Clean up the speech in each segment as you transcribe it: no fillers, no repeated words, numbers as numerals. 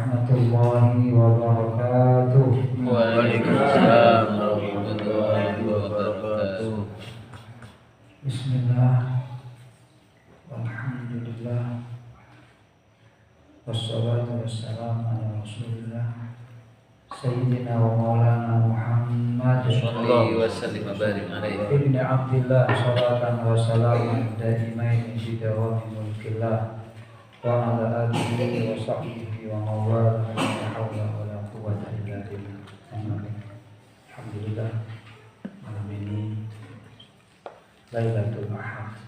warahmatullahi wabarakatuh. Waalaikumsalam warahmatullahi wabarakatuh. Bismillah, alhamdulillah, wassalatu wassalamu ala rasulillah Sayyidina wa maulana Muhammad Sallallahu wasallim wa barik alaihi. Ibni Abdillah salatan wa salaman daimain fi dawami mulkillah wa ala alihi wa sahbihi wa mawala la hawla wa la quwwata illa billah. Alhamdulillah, malam ini Lailatul Ahad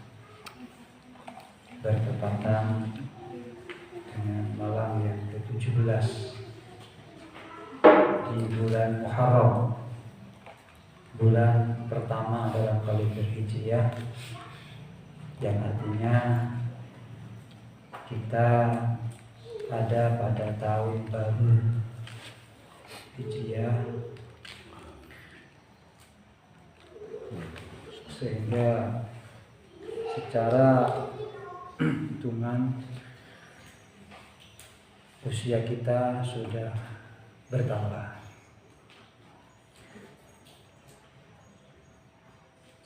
bertepatan dengan malam yang ke-17 di bulan Muharram, bulan pertama dalam kalender Hijriah, yang artinya kita ada pada tahun baru Hijriah, sehingga secara hitungan usia kita sudah bertambah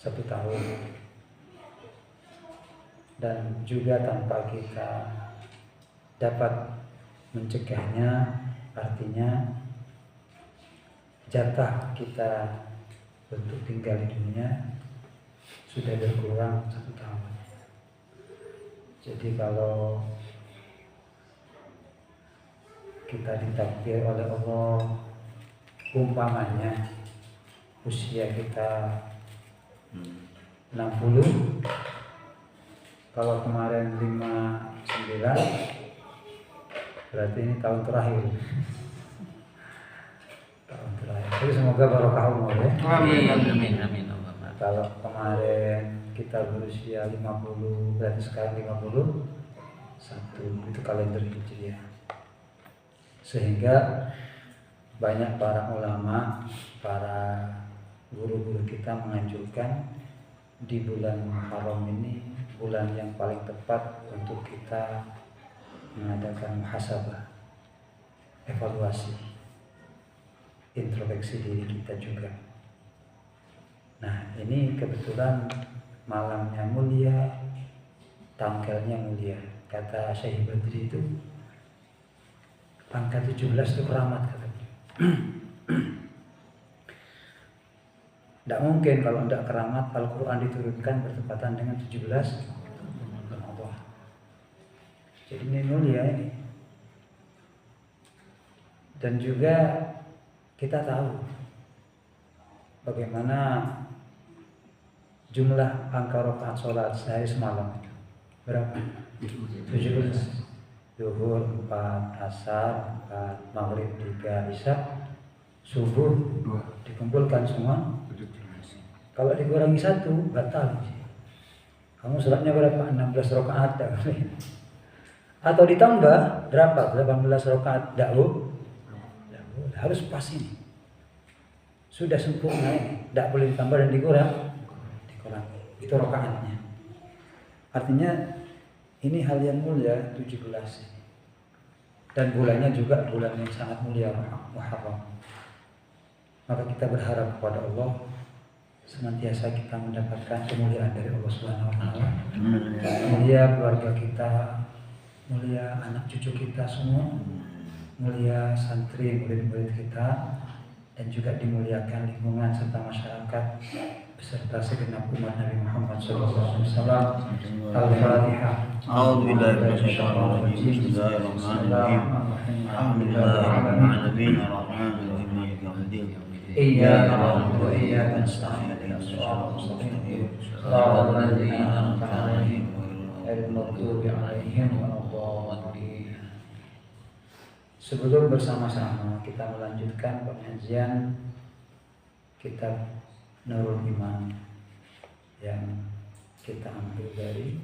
1 tahun, dan juga tanpa kita dapat mencegahnya, artinya jatah kita untuk tinggal di dunia sudah berkurang 1 tahun. Jadi kalau kita ditakdir oleh Allah, umpamanya usia kita 60, kalau kemarin 59, berarti ini tahun terakhir. Tahun terakhir. Jadi semoga barokah umur ya. Amin amin amin. Kalau kemarin kita berusia 50, berarti sekarang 51, itu kalender Hijriah. Sehingga banyak para ulama, para guru-guru kita menganjurkan di bulan Muharram ini bulan yang paling tepat untuk kita mengadakan muhasabah, evaluasi, introspeksi diri kita juga. Nah, ini kebetulan malamnya mulia, tanggalnya mulia. Kata Syekh Badri itu, angka 17 itu keramat, katanya. Tidak mungkin kalau tidak keramat Al-Quran diturunkan bertepatan dengan 17 Ramadan. Jadi ini mulia ini. Dan juga kita tahu bagaimana jumlah angka rakaat sholat sehari semalam itu. Berapa? 17. Zuhur 4, asar 4, maghrib 3, isya, subuh 2. Dikumpulkan semua. Kalau dikurangi 1, batal. Kamu sholatnya berapa? 16 rakaat. Atau ditambah berapa? 18 rakaat. Harus pas ini. Sudah sempurna ini. Tidak boleh ditambah dan dikurangi. Itu rakaatnya. Artinya ini hal yang mulia, 17 ini. Dan bulannya juga bulan yang sangat mulia, Muharram. Maka kita berharap kepada Allah senantiasa kita mendapatkan kemuliaan dari Allah Subhanahu wa taala. Mulia keluarga kita, mulia anak cucu kita semua, mulia santri murid-murid kita, dan juga dimuliakan lingkungan serta masyarakat beserta segenap umat Nabi Muhammad sallallahu alaihi wasallam. Al-Fatihah. A'udzubillahi minasyaitonir rajim. Bismillahirrahmanirrahim. Alhamdulillahirabbil alamin arrahmanir rahim maliki yaumiddin. Iyyaka na'budu wa iyyaka nasta'in. Ihdinas siratal mustaqim. Shiratal ladzina an'amta 'alaihim ghairil maghdubi 'alaihim waladdallin. Sebelum bersama-sama kita melanjutkan pengajian kitab Nurul Iman yang kita ambil dari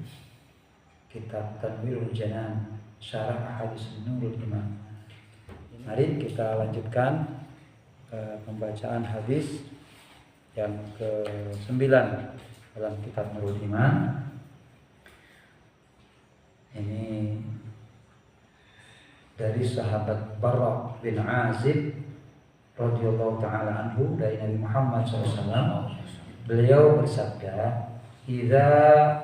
kitab Tanwirul Janan Syarah Ahadits Nurul Iman. Mari kita lanjutkan pembacaan hadis yang ke-9 dalam kitab Nurul Iman. Ini dari sahabat Barra bin Azib radhiyallahu taala anhu dari Nabi Muhammad SAW. Beliau bersabda, "Idza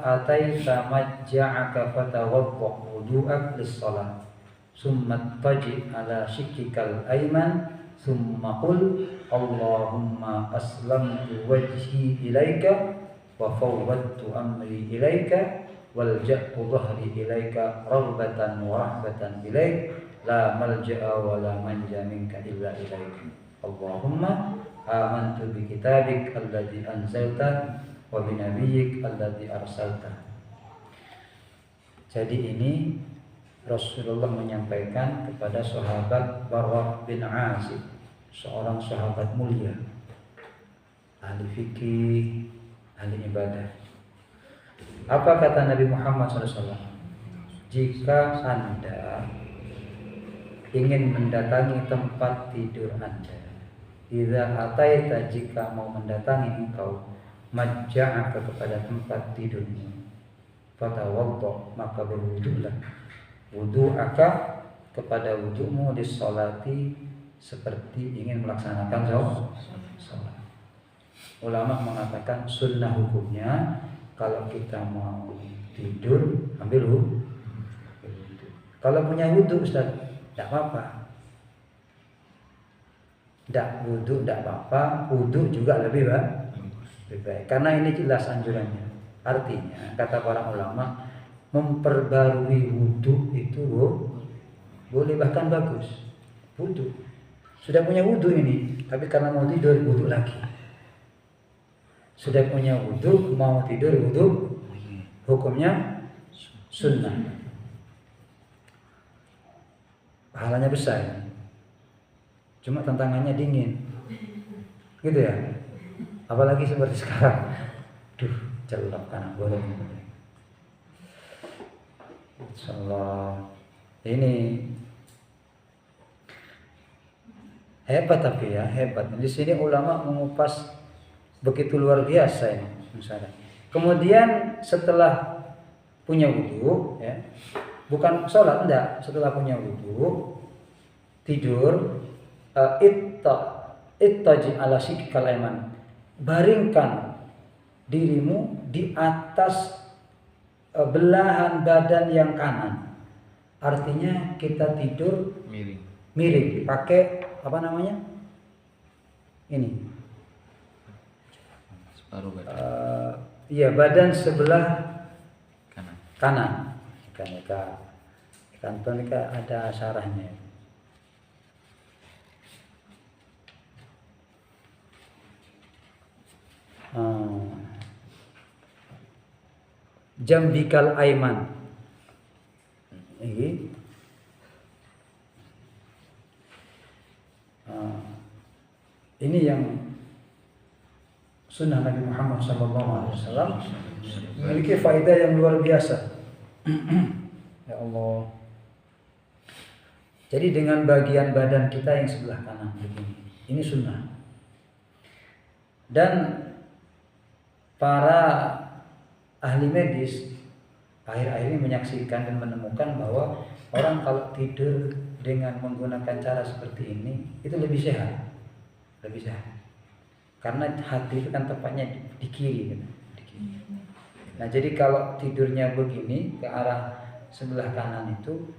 ataita majja'aka fatawadda wudu'ak lis-shalah, summa taji ala shikkikal ayman, summa qul Allahumma aslamtu wajhi ilaika wa fawwadtu amri ilaika walja'tu dhahri ilaika raghbatan wa rahbatan ilaik, la malja'a wa la manja minka illa ilaik. Allahumma amantu bi kitabik alladzi anzalta wa bi nabiyyik alladzi arsalta." Jadi ini Rasulullah menyampaikan kepada sahabat Barra bin Azib, seorang sahabat mulia, ahli fikih, ahli ibadah. Apa kata Nabi Muhammad SAW? Jika Anda ingin mendatangi tempat tidur Anda, idza ataita, jika mau mendatangi engkau, majja'aka, kepada tempat tidurmu, fatawadda, maka berwudulah, wudu'aka, kepada wudu'mu, disolati, seperti ingin melaksanakan sholat. Ulama mengatakan sunnah hukumnya kalau kita mau tidur ambil wudu. Kalau punya wudu Ustaz, tidak apa-apa. Tidak wudu tidak apa-apa, wudu juga lebih baik. Karena ini jelas anjurannya. Artinya kata para ulama, memperbarui wudu itu boleh, bahkan bagus. Wudu sudah punya wudu ini, tapi karena mau tidur wudu lagi. Sudah punya wudu, mau tidur wudu, hukumnya sunnah. Pahalanya besar. Cuma tantangannya dingin. Gitu ya. Apalagi seperti sekarang. Duh, celok anak boleh. Insyaallah. Ini hebat, tapi ya hebat. Di sini ulama mengupas begitu luar biasa ini. Misalnya. Kemudian setelah punya wudu, ya, bukan sholat, enggak. Setelah punya wudu, tidur, ittaji ala shikkikal ayman, baringkan dirimu di atas belahan badan yang kanan. Artinya kita tidur miring, pakai apa namanya? Ini. Separuh badan. Iya, badan sebelah kanan. Kanton ini ada sarahnya. Jambikal ayman. Ini yang sunnah Nabi Muhammad SAW memiliki faedah yang luar biasa. Ya Allah. Jadi dengan bagian badan kita yang sebelah kanan begini, ini sunnah. Dan para ahli medis akhir-akhir ini menyaksikan dan menemukan bahwa orang kalau tidur dengan menggunakan cara seperti ini itu lebih sehat. Karena hati itu kan tepatnya di kiri, gitu. Nah, jadi kalau tidurnya begini ke arah sebelah kanan itu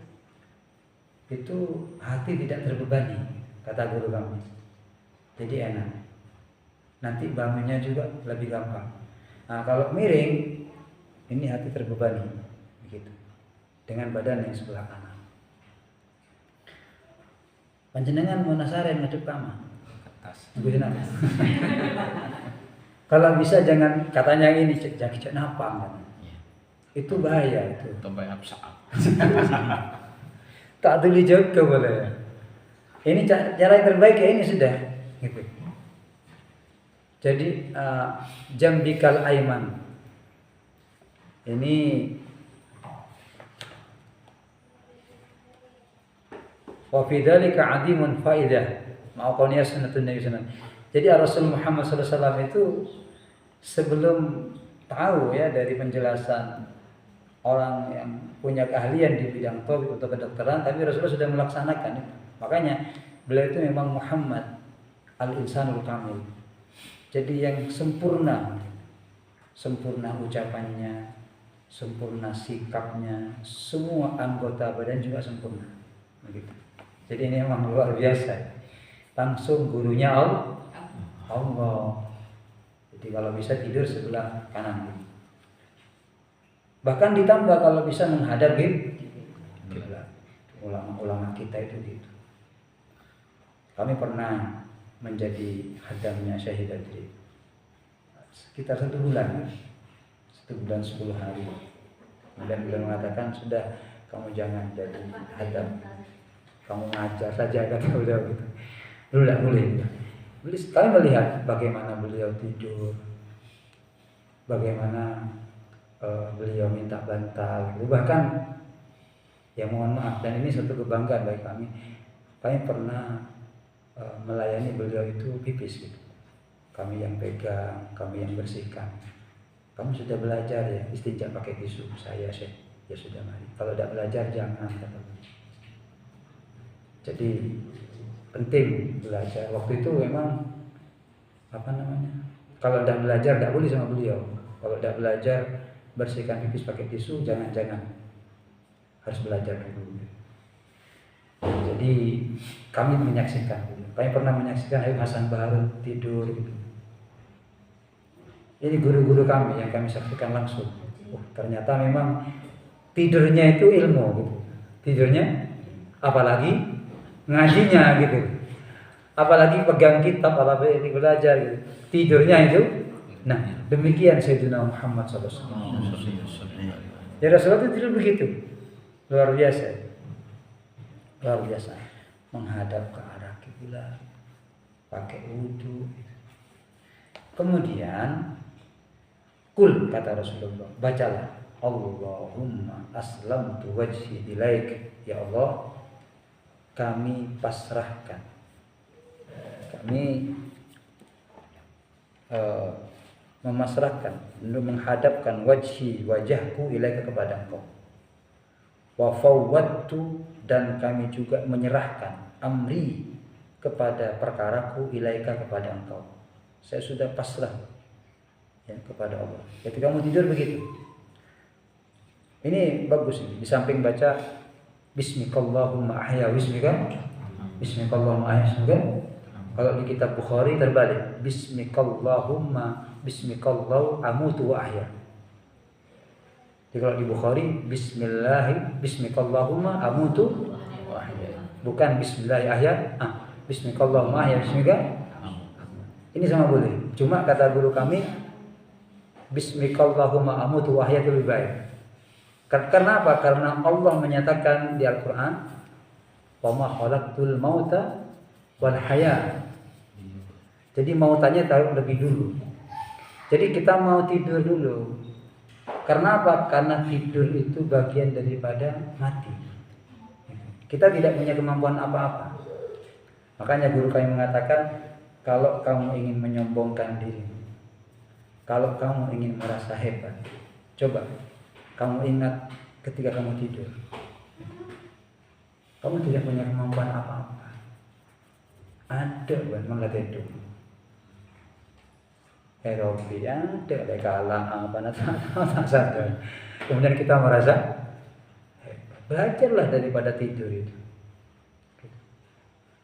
hati tidak terbebani, kata guru kami. Jadi enak. Nanti bangunnya juga lebih gampang. Nah, kalau miring, ini hati terbebani, begitu. Dengan badan yang sebelah kanan. Panjenengan mau nasaren ngadep kamar. Kalau bisa jangan, katanya ini cek napang kan. Itu bahaya itu. Tambah absa. Tak dulu juga boleh. Ini cara yang terbaik ya, ini sudah. Gitu. Jadi jambikal ayman. Ini wa fi dzalika 'azimun faidah. Ma'aqaniya sunnatun Nabi sallallahu alaihi wasallam. Jadi Rasul Muhammad sallallahu alaihi wasallam itu sebelum tahu ya dari penjelasan orang yang punya keahlian di bidang tabib atau kedokteran, tapi Rasulullah sudah melaksanakan itu. Makanya beliau itu memang Muhammad al-insanul kamil. Jadi yang sempurna ucapannya, sempurna sikapnya, semua anggota badan juga sempurna. Begitu. Jadi ini memang luar biasa. Langsung gurunya Allah. Jadi kalau bisa tidur sebelah kanan. Bahkan ditambah kalau bisa menghadap kiblat. Ulama-ulama kita itu gitu. Kami pernah menjadi hadamnya Syahid Adri sekitar 1 bulan 10 hari. Kemudian beliau mengatakan, sudah kamu jangan jadi hadam, kamu ngajar saja, kata beliau gitu. Dulu tidak boleh. Kami melihat bagaimana beliau tidur, bagaimana beliau minta bantal, bahkan ya mohon maaf, dan ini satu kebanggaan bagi kami pernah melayani beliau itu pipis gitu. Kami yang pegang, kami yang bersihkan. Kamu sudah belajar ya istinja pakai tisu? Saya ya sudah, mari. Kalau tidak belajar jangan, kata beliau. Jadi penting belajar. Waktu itu memang kalau tidak belajar tidak boleh sama beliau. Kalau tidak belajar bersihkan pipis pakai tisu, jangan harus belajar dulu. Jadi kami menyaksikan, kami pernah menyaksikan Habib Hasan Baharun tidur gitu. Ini guru-guru kami yang kami saksikan langsung. Ternyata memang tidurnya itu ilmu gitu. Tidurnya, apalagi ngajinya gitu. Apalagi pegang kitab, apalagi belajar gitu. Tidurnya itu. Nah, demikian Sayyidina Muhammad SAW. Ya Rasulullah itu tidur begitu. Luar biasa. Menghadap ke arah kiblat, pakai wudu. Kemudian kul, kata Rasulullah, bacalah, Allahumma aslamtu wajhi ilaik. Ya Allah, kami pasrahkan, kami memasrahkan, menghadapkan wajahku ilaika kepada Engkau. Wa fawwadtu, dan kami juga menyerahkan amri kepada perkaraku ilaika kepada Engkau. Saya sudah pasrah ya kepada Allah. Jadi kamu tidur begitu. Ini bagus ini. Di samping baca Bismikallahumma ahya Bismikallahumma ahya. Kalau di kitab Bukhari terbalik, Bismikallahu amutu wa ahya. Jadi kalau di Bukhari Bismikallahumma amutu wa ahya. Bukan Bismillahi ahya. Bismikallahumma ahya. Ini sama boleh. Cuma kata guru kami, Bismikallahumma amutu wa ahya itu lebih baik. Karena apa? Karena Allah menyatakan di Al-Quran, wa ma khalaqtul mauta wal haya. Jadi mautannya taruh lebih dulu. Jadi kita mau tidur dulu. Karena apa? Karena tidur itu bagian daripada mati. Kita tidak punya kemampuan apa-apa. Makanya guru kami mengatakan, kalau kamu ingin menyombongkan diri, kalau kamu ingin merasa hebat, coba kamu ingat ketika kamu tidur, kamu tidak punya kemampuan apa-apa. Ada malah tidur. Eropi ada, kalah apa tak sadar. Kemudian kita merasa hebat. Belajarlah daripada tidur itu.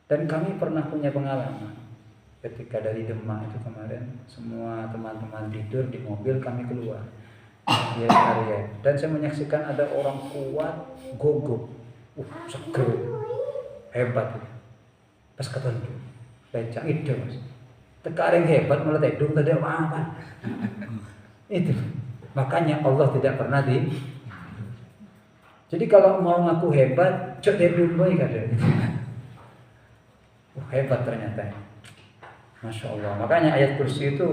Dan kami pernah punya pengalaman ketika dari Demak itu kemarin, semua teman-teman tidur di mobil, kami keluar di area. Dan saya menyaksikan ada orang kuat, gogok, seger, hebat. Pas ketemu, becak ide mas. Tekareng hebat malah tidur tadi apa? Itu. Makanya Allah tidak pernah Jadi kalau mau ngaku hebat, cok tidur boy kadang. Hebat ternyata. Masya Allah. Makanya ayat kursi itu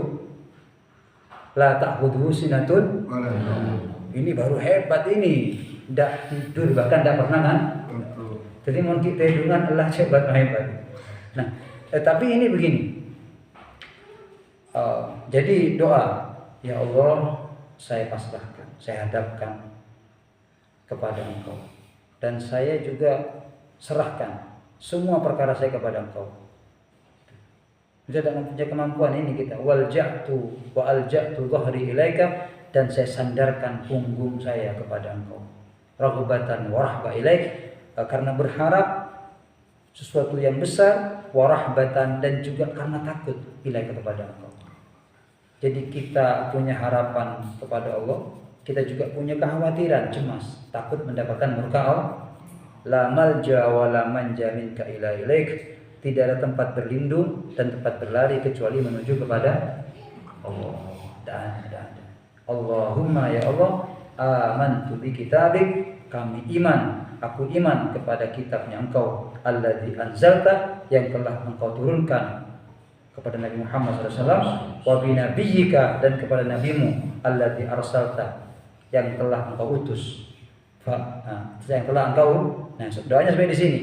la ta'khudhuhu sinatun. Ini baru hebat ini. Tidak tidur, bahkan tidak pernah kan? Jadi mau kita tidurkan Allah hebat. Nah, tapi ini begini. Jadi doa, ya Allah, saya pasrahkan, saya hadapkan kepada Engkau, dan saya juga serahkan semua perkara saya kepada Engkau. Kita dalam punya kemampuan ini kita walja'tu wa alja'tu dhahri ilaika, dan saya sandarkan punggung saya kepada Engkau. Raghbatan wa rahba ilaik, karena berharap sesuatu yang besar, wa rahbatan, dan juga karena takut ilaika kepada Engkau. Jadi kita punya harapan kepada Allah, kita juga punya kekhawatiran, cemas, takut mendapatkan murka Allah. La malja wa la manja minka ila ilaik, tidak ada tempat berlindung dan tempat berlari kecuali menuju kepada Allah. Dan Allahumma ya Allah, amantu bi kitabik, kami iman, aku iman kepada kitabnya Engkau, alladzi anzalta, yang telah Engkau turunkan kepada Nabi Muhammad SAW, wa bi nabiyyika, dan kepada nabimu, alladzi arsalta, yang telah Engkau utus. Yang telah Engkau, nah doanya sampai di sini.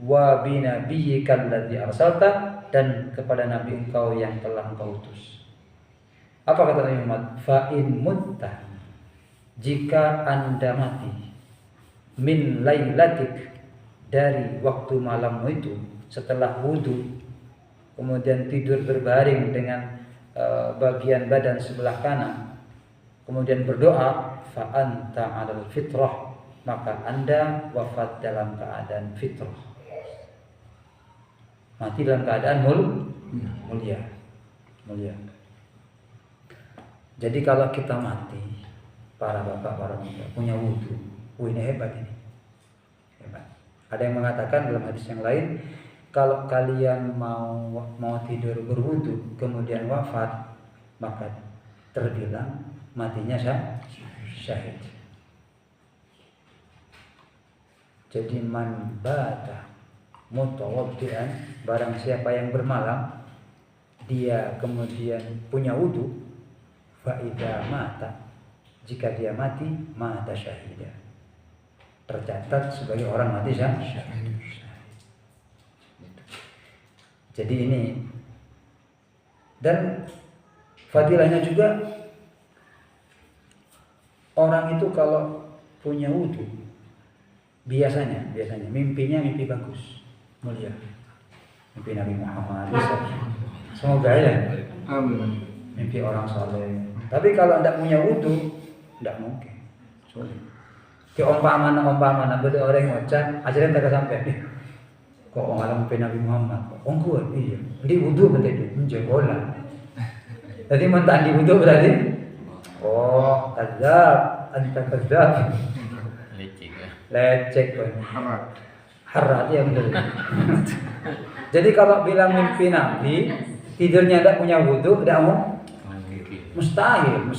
Wa bi nabiyyika alladzi arsalta, dan kepada nabi Engkau yang telah Engkau utus. Apa kata Nabi Muhammad? Fa in mutta, jika Anda mati, min lailatik, dari waktu malammu itu, setelah wudu kemudian tidur berbaring dengan bagian badan sebelah kanan, kemudian berdoa, fa anta 'alal fitrah, maka Anda wafat dalam keadaan fitrah, mati dalam keadaan mulia. Jadi kalau kita mati, para bapak, para ibu punya wudu, ini hebat ini. Hebat. Ada yang mengatakan dalam hadis yang lain, kalau kalian mau tidur berwudu kemudian wafat, maka terbilang matinya syahid. Jadi man bata mutawaddian, barang siapa yang bermalam dia kemudian punya wudu, fa idza mata, jika dia mati, mata syahida, tercatat sebagai orang mati syahid. Jadi ini, dan fadilahnya juga, orang itu kalau punya wudu biasanya mimpinya mimpi bagus, mulia, mimpi Nabi Muhammad, semoga ya, mimpi orang saleh. Tapi kalau tidak punya wudu, tidak mungkin, sulit. Kayak umpamana beda orang ngocak, ajaran tak sampai. Kok orang mimpi Nabi Muhammad? Kuat iya. Di wudu betul menjegola. Jadi mentah di wudu berarti, oh kadzab, anta kadzab. Lecek kan. Harat ya betul. Jadi kalau bilang mimpi Nabi, tidurnya tidak punya wudu, tidak mau. Mustahil.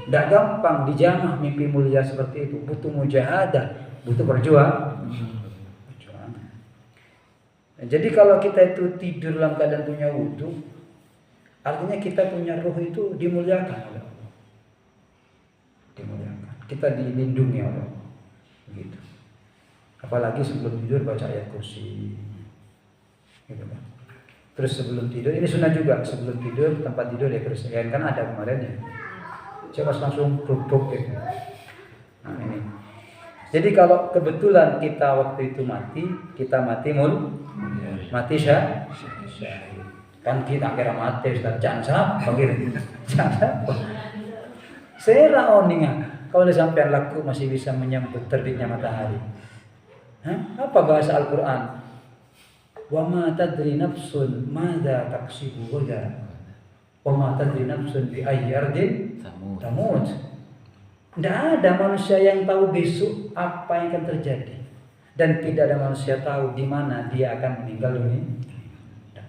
Tidak gampang dijamah mimpi mulia seperti itu. Butuh mujahadah, butuh perjuangan. Jadi kalau kita itu tidur dalam keadaan punya wudu, artinya kita punya ruh itu dimuliakan oleh Allah. Dimuliakan. Kita dilindungi oleh Allah. Begitu. Apalagi sebelum tidur baca ayat kursi. Gitu kan. Terus sebelum tidur, ini sunnah juga, sebelum tidur tempat tidur ya kebersihan, kan ada kemarin ya. Coba langsung buk gitu. Nah ini. Jadi kalau kebetulan kita waktu itu mati, kita mati mati syahid. Kan kita kira mati Ustaz, jangan panggil. Jangan. Sera oninga, kalau sampean laku masih bisa menyambut terbitnya matahari. Apa bahasa Al-Qur'an? Wa ma tadri nafsun madza taksibu ghadan, wa ma tadri nafsun bi ayyi ardin tamut. Tidak ada manusia yang tahu besok apa yang akan terjadi, dan tidak ada manusia tahu di mana dia akan meninggal dunia. Tidak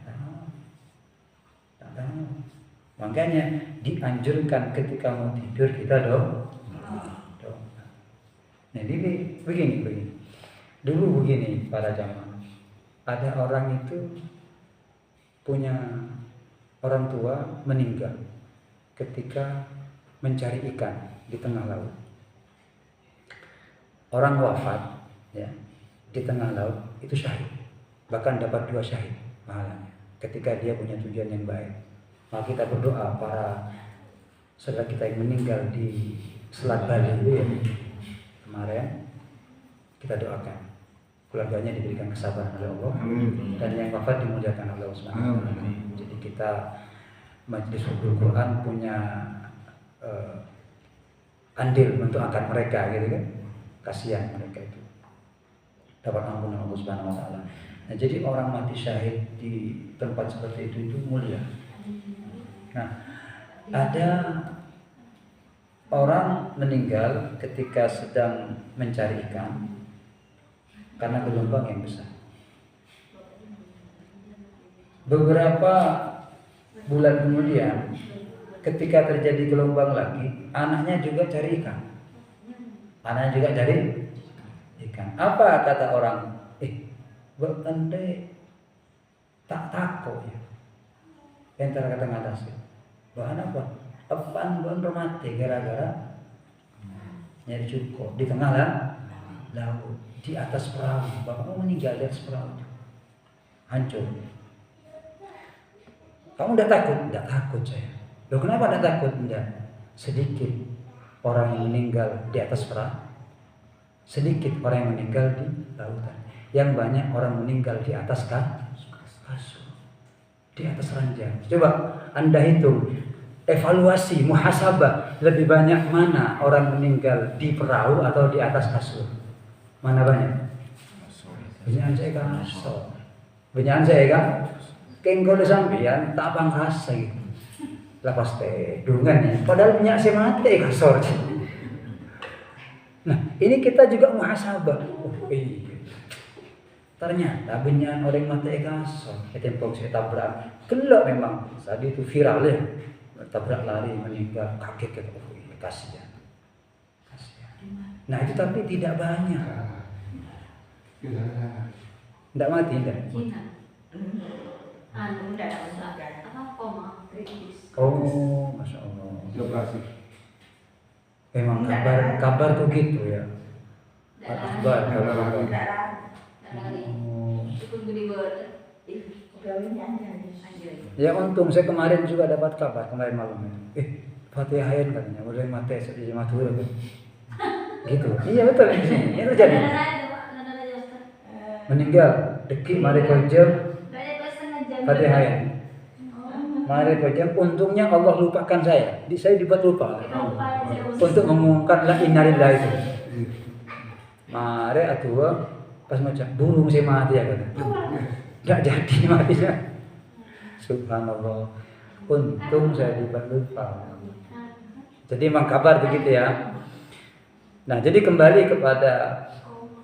tahu. Makanya dianjurkan ketika mau tidur kita doa. Nah, ini begini. Dulu begini para jamaah. Ada orang itu punya orang tua meninggal ketika mencari ikan di tengah laut. Orang wafat ya di tengah laut itu syahid, bahkan dapat 2 syahid pahalanya ketika dia punya tujuan yang baik. Maka kita berdoa para saudara kita yang meninggal di Selat Bali itu ya, kemarin, kita doakan keluarganya diberikan kesabaran oleh Allah dan yang wafat dimuliakan oleh Allah Subhanahu wa taala. Jadi kita Majelis Hifdzul Quran punya andil untuk angkat mereka gitu kan. Kasihan mereka itu dapat ampunan Allah Subhanahu wa taala. Nah, jadi orang mati syahid di tempat seperti itu mulia. Nah, ada orang meninggal ketika sedang mencari ikan karena gelombang yang besar. Beberapa bulan kemudian ketika terjadi gelombang lagi, anaknya juga cari ikan. Anaknya juga cari ikan. Apa kata orang? Bertandai tak takut ya. Entar kata ngatas. Bahan apa? Apaan bahan mati gara-gara nyari cukup di tengah laut, di atas perahu. Bapak meninggal di atas perahu. Hancur. Kamu udah takut? Tidak takut saya. Loh kenapa tidak takut? Tidak. Sedikit orang yang meninggal di atas perahu. Sedikit orang yang meninggal di lautan. Yang banyak orang meninggal di atas kasur. Di atas ranjang. Coba Anda hitung. Evaluasi, muhasabah. Lebih banyak mana orang meninggal di perahu atau di atas kasur? Mana banyak? Banyakan saya kasur. Banyakan saya kan? Kengkol sampean tak pangkasa gitu. Lepas teh dungan ya. Padahal minyak saya mati kasur. Nah, ini kita juga muhasabah. Iya. Ternyata banyak orang mati kasur. Ketempok saya tabrak. Kelak memang tadi itu viral ya. Tabrak lari meninggal kaget gitu. Kasihan. Nah, itu tapi tidak banyak. Tidak mati enggak? Enggak ada masalah. Apa koma kritis. Oh, masya Allah. Operasi. Memang kabar tuh gitu ya. Kabar. Ya untung saya kemarin juga dapat kabar kemarin malam itu. Fatihain katanya, udah mati di Madura kan. Gitu. Iya betul di sini. Itu jadi. Meninggal, deki mari kerja. Fatihain. Mari kerja. Untungnya Allah lupakan saya. Saya dibuat lupa. Untuk mengumumkan la inna lillahi itu. Mari atua pas macam burung saya mati ya kan. Enggak jadi matinya. Subhanallah. Untung saya dibuat lupa. Jadi memang kabar begitu ya. Nah, jadi kembali kepada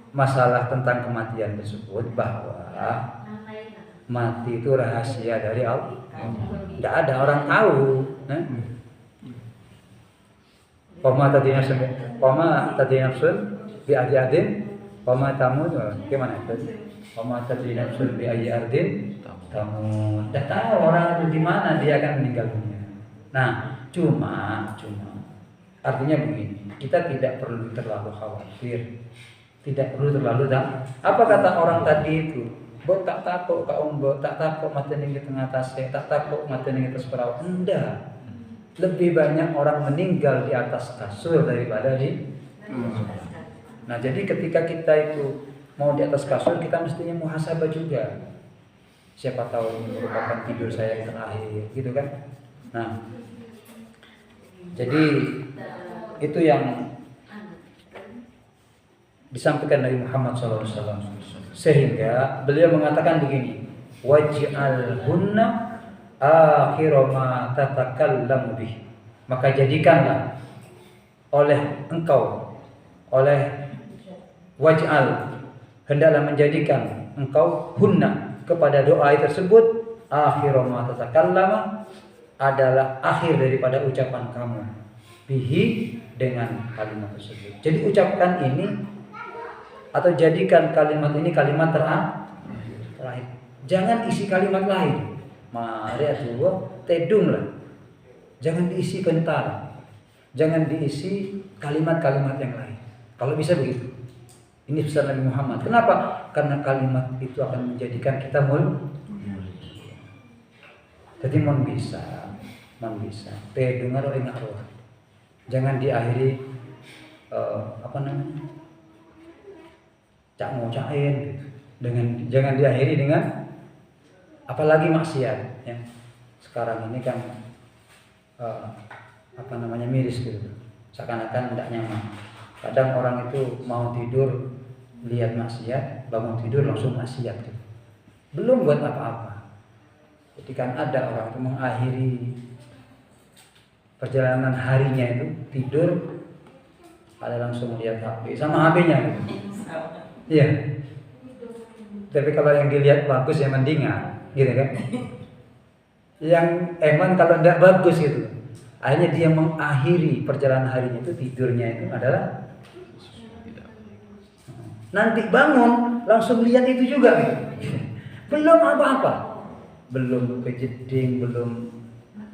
masalah tentang kematian tersebut bahwa mati itu rahasia dari Allah. Tidak ada orang tahu. Pama tadi nafsun bi ardin, pama tamu gimana itu? Pama tadi nafsun bi ardin, tamu. Tidak tahu orang itu di mana dia akan meninggal dunia. Nah, cuma artinya begini, kita tidak perlu terlalu khawatir. Tidak perlu terlalu apa kata orang tadi itu? Bot tak takut kau tak takut mati ning di tengah tasnya, tak takut mati ning atas perahu. Enggak. Lebih banyak orang meninggal di atas kasur daripada di. Nah, jadi ketika kita itu mau di atas kasur, kita mestinya muhasabah juga. Siapa tahu ini merupakan tidur saya yang terakhir, gitu kan? Nah, jadi itu yang disampaikan dari Muhammad SAW. Sehingga beliau mengatakan begini, waj'alhunna akhira ma tatakallamu bih. Maka jadikanlah oleh engkau, oleh waj'al, hendaklah menjadikan engkau hunna kepada doa tersebut akhira ma tatakallama, adalah akhir daripada ucapan kamu bihi, dengan kalimat tersebut. Jadi ucapkan ini atau jadikan kalimat ini kalimat terakhir. Jangan isi kalimat lain. Mari atuh tedunglah. Jangan diisi bentar. Jangan diisi kalimat-kalimat yang lain. Kalau bisa begitu. Ini pesan Nabi Muhammad. Kenapa? Karena kalimat itu akan menjadikan kita jadi mon bisa. Tedungan oleh ngaruh. Jangan diakhiri cak ngocain gitu. Jangan diakhiri dengan apalagi maksiat ya. Sekarang ini kan miris gitu, seakan-akan tidak nyaman. Kadang orang itu mau tidur lihat maksiat, bangun tidur langsung maksiat gitu. Belum buat apa-apa. Jadi kan ada orang itu mengakhiri perjalanan harinya itu tidur, ada langsung lihat HP sama HP-nya gitu. Iya. Tapi kalau yang dilihat bagus ya mendingan, gitu kan? Yang emang kalau tidak bagus gitu. Akhirnya dia mengakhiri perjalanan harinya itu tidurnya itu adalah nanti bangun langsung lihat itu juga gitu. Belum apa-apa. Belum kejeding, belum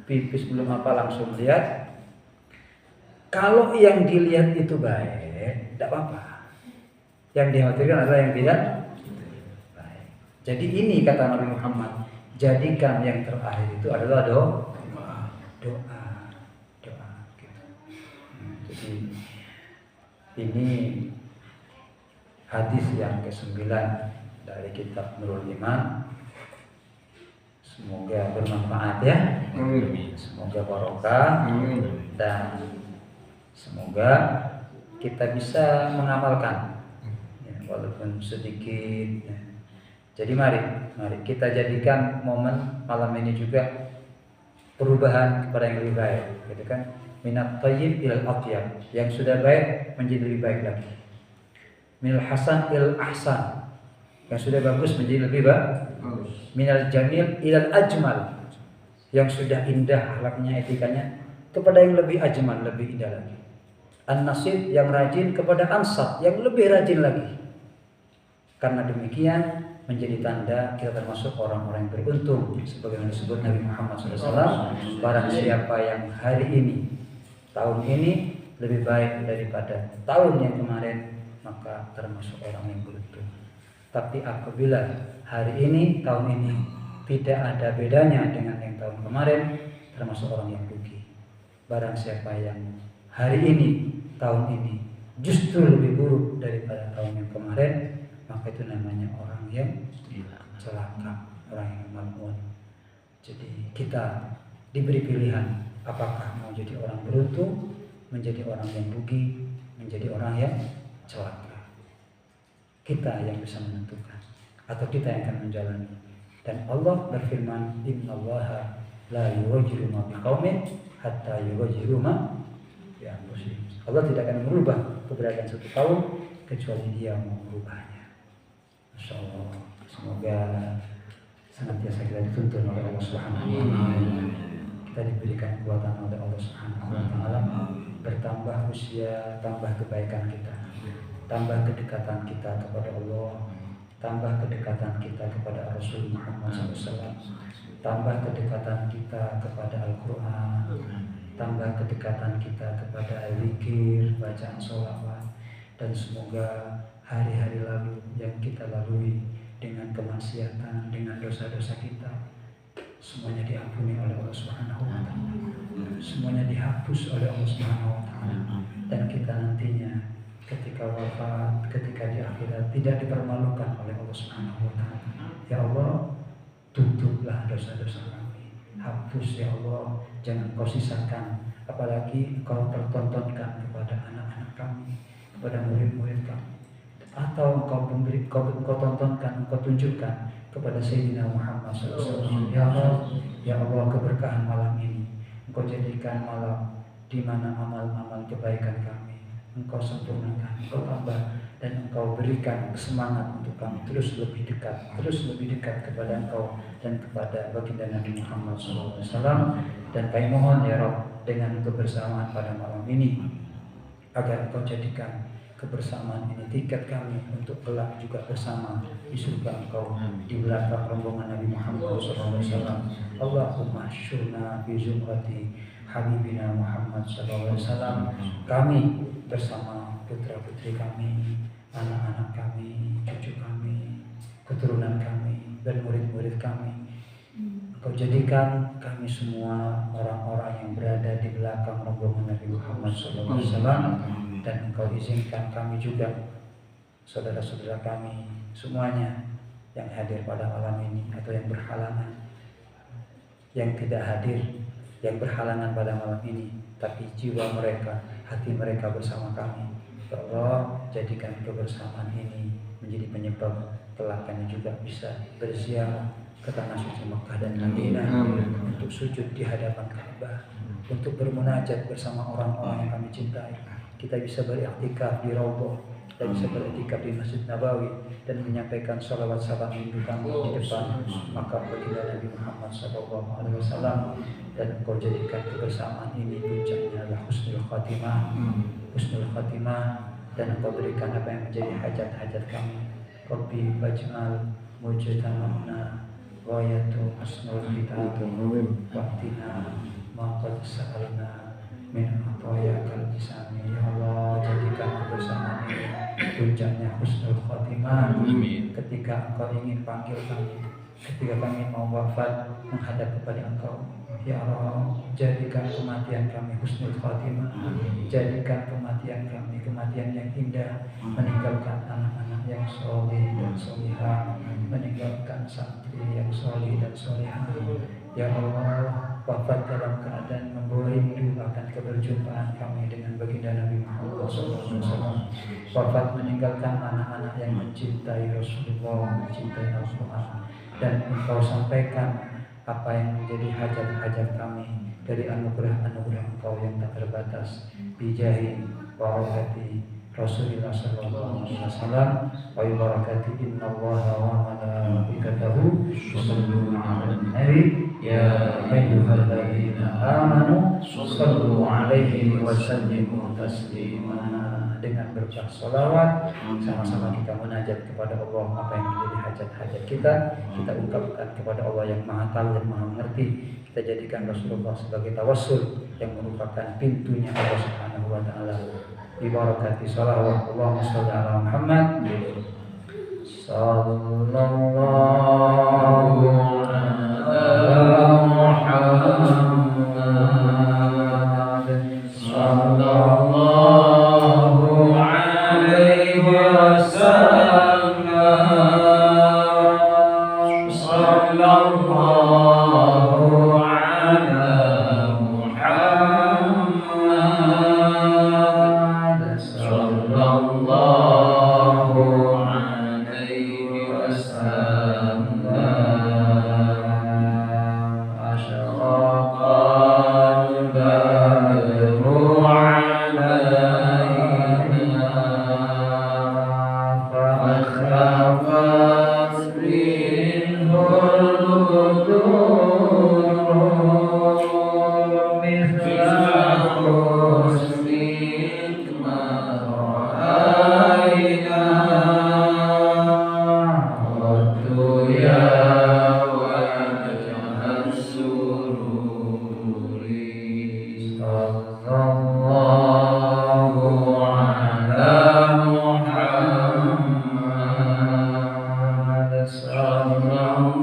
pipis, belum apa langsung lihat. Kalau yang dilihat itu baik, tidak apa-apa. Yang dikhawatirkan adalah yang tidak baik. Jadi ini kata Nabi Muhammad, jadikan yang terakhir itu adalah doa. Gitu. Jadi ini hadis yang ke-9 dari kitab Nurul Iman. Semoga bermanfaat ya. Semoga barokah dan semoga kita bisa mengamalkan ya, walaupun sedikit ya. Jadi mari kita jadikan momen malam ini juga perubahan kepada yang lebih baik, gitu kan? Minat thayyib ilal atyab, yang sudah baik menjadi lebih baik lagi. Minal hasan ilal ahsan, yang sudah bagus menjadi lebih baik. Minal jamil ilal ajmal, yang sudah indah akhlaknya, etikanya, kepada yang lebih ajmal, lebih indah lagi. An-nasid, yang rajin, kepada ansat, yang lebih rajin lagi. Karena demikian menjadi tanda kita termasuk orang-orang yang beruntung, sebagaimana disebut Nabi Muhammad SAW. Barang siapa yang hari ini, tahun ini lebih baik daripada tahun yang kemarin, maka termasuk orang yang beruntung. Tapi apabila hari ini, tahun ini tidak ada bedanya dengan yang tahun kemarin, termasuk orang yang rugi. Barang siapa yang hari ini, tahun ini justru lebih buruk daripada tahun yang kemarin, maka itu namanya orang yang celaka, orang yang mal'un. Jadi kita diberi pilihan, apakah mau jadi orang beruntung, menjadi orang yang rugi, menjadi orang yang celaka. Kita yang bisa menentukan, atau kita yang akan menjalani. Dan Allah berfirman, innallaha la yughayyiru ma biqaumin hatta yughayyiru ma bi anfusihim. Allah tidak akan merubah keberadaan suatu kaum kecuali Dia mau merubahnya. Insyaallah, semoga senantiasa kita dituntun oleh Allah Subhanahu wa taala. Kita diberikan kekuatan oleh Allah Subhanahu wa taala, bertambah usia, tambah kebaikan kita, tambah kedekatan kita kepada Allah, tambah kedekatan kita kepada Rasul Muhammad SAW, tambah kedekatan kita kepada Al-Quran, tambah kedekatan kita kepada zikir, bacaan sholawat, dan semoga hari-hari lalu yang kita lalui dengan kemaksiatan, dengan dosa-dosa kita, semuanya diampuni oleh Allah Subhanahu wa taala. Semuanya dihapus oleh Allah Subhanahu wa taala, dan kita nantinya ketika wafat, ketika di akhirat tidak dipermalukan oleh Allah Subhanahu wa taala. Ya Allah, tutuplah dosa-dosa kami. Hapus ya Allah, jangan Kau sisakan, apalagi Engkau pertontonkan kepada anak-anak kami, kepada murid-murid kami, atau Engkau tontonkan, Engkau tunjukkan kepada Sayyidina Muhammad SAW. Ya Allah, keberkahan malam ini Engkau jadikan malam di mana amal-amal kebaikan kami Engkau sempurnakan, Engkau tambah, dan Engkau berikan semangat untuk kami terus lebih dekat kepada Engkau dan kepada baginda Nabi Muhammad SAW. Dan kami mohon ya Rabb, dengan kebersamaan pada malam ini, agar Engkau jadikan kebersamaan ini tiket kami untuk kelak juga bersama di surga Engkau, di belakang rombongan Nabi Muhammad SAW. Allahumma syurna bi zumrati habibina Muhammad SAW. Kami bersama putra-putri kami, anak-anak kami, cucu kami, keturunan kami, dan murid-murid kami. Engkau jadikan kami semua orang-orang yang berada di belakang rombongan Nabi Muhammad SAW. Dan Engkau izinkan kami juga saudara-saudara kami semuanya yang hadir pada malam ini atau yang berhalangan, yang tidak hadir, yang berhalangan pada malam ini, tapi jiwa mereka, hati mereka bersama kami. Ya Allah, jadikan kebersamaan ini menjadi penyebab kelak kami juga bisa berziarah ke tanah suci Mekah dan Madinah untuk sujud di hadapan Ka'bah, untuk bermunajat bersama orang-orang yang kami cintai. Kita bisa beriktikaf di Raudhah, kita bisa beriktikaf di Masjid Nabawi dan menyampaikan salawat salam rindu kami di depan makam baginda Nabi Muhammad SAW. Dan Engkau jadikan kebersamaan ini puncaknya adalah husnul khatimah, dan Engkau berikan apa yang menjadi hajat-hajat kami. Rabbi waj'al mujtama'na ghayatu husnul khitam waqtina ma qad sa'alna min atayakal isami. Ya Allah, jadikan kebersamaan ini puncaknya husnul khatimah. Ketika Engkau ingin panggil kami, ketika kami mau wafat menghadap kepada Engkau, ya Allah, jadikan kematian kami husnul khatimah. Jadikan kematian kami kematian yang indah, meninggalkan anak-anak yang soleh dan solihah, meninggalkan santri yang soleh dan solihah. Ya Allah, wafat dalam keadaan membawa rindu akan keberjumpaan kami dengan baginda Nabi Muhammad SAW. Wafat meninggalkan anak-anak yang mencintai Rasulullah, mencintai Al-Quran, dan Engkau sampaikan apa yang menjadi hajat-hajat kami dari anugerah-anugerah Engkau yang tak terbatas. Bijahi wa barakati Rasulullah sallallahu alaihi wasallam wa barakati innallaha wa malaikatahu yusholluna 'alan nabi ya ayyuhalladzina amanu shallu 'alaihi wa sallimu taslima. Dengan berbaca salawat sama-sama kita munajat kepada Allah apa yang menjadi hajat-hajat kita ungkapkan kepada Allah yang Maha Tahu dan Maha Mengerti. Kita jadikan Rasulullah sebagai tawassul yang merupakan pintunya Allah Subhanahu wa taala. Bi barakati salawat Allahumma shalli ala Muhammad sallallahu ala Muhammad sallallahu alaihi wasallam sallallahu ala Muhammad sallallahu alaihi wasallam. Asyaraqal badru alaina fakhrafat minhul budur mithla husnik ma ra'ayna Waddu ya wajhal sururi sallallahu ala Muhammad sallallahu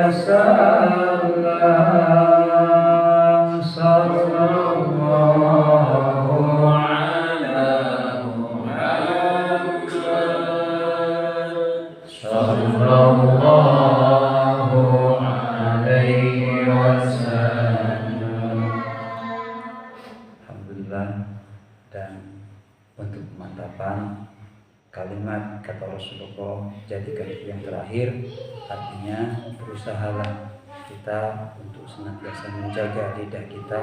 wasallam. Sallallahu ala Muhammad. Sallallahu alaihi wasallam. Alhamdulillah. Dan untuk pemantapan kalimat kata Rasulullah, jadikan itu yang terakhir, artinya berusahalah kita untuk senantiasa menjaga lidah kita,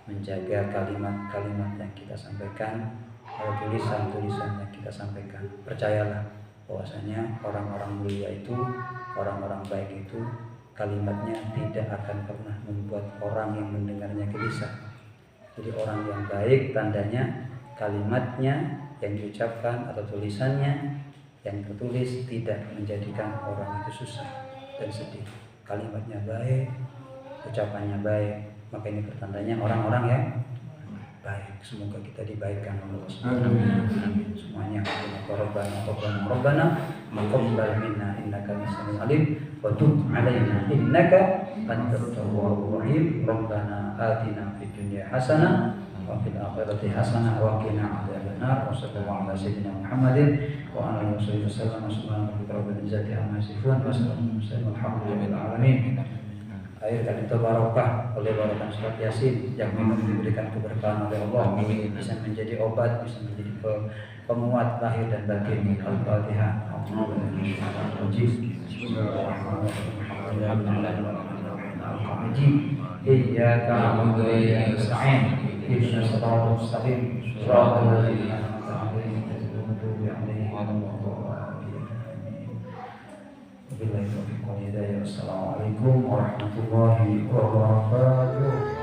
menjaga kalimat-kalimat yang kita sampaikan, tulisan-tulisan yang kita sampaikan. Percayalah bahwasanya orang-orang mulia itu, orang-orang baik itu, kalimatnya tidak akan pernah membuat orang yang mendengarnya gelisah. Jadi orang yang baik tandanya kalimatnya yang diucapkan atau tulisannya yang tertulis tidak menjadikan orang itu susah dan sedih. Kalimatnya baik, ucapannya baik, maka ini pertandanya orang-orang yang baik. Semoga kita dibaikkan oleh Allah Subhanahu wa taala. Semuanya Rabbana taqabbal minna innaka as-sami'ul alim wa tub 'alaina innaka antat tawwabur rahim. Rabbana atina fid dunya hasanah wa fil akhirati hasanah wa qina adzabannar. Wa sallallahu ala sayyidina Muhammadin wa ala alihi wasallam. Subhanallahi rabbil izzati amma yasifun wa salamun alhamdulillahi alamin. Air dan itu barokah oleh barakan surat Yasin yang memang diberikan keberkahan oleh Allah, bisa menjadi obat, bisa menjadi penguat lahir dan batin. Al-Fatihah. Iyyaka na'budu wa iyyaka nasta'in. Ihdinas siratal mustaqim. Shiratal ladzina an'amta 'alaihim ghairil maghdubi 'alaihim waladdallin. Wabillahi taufiq wal hidayah. Wassalamualaikum warahmatullahi wabarakatuh.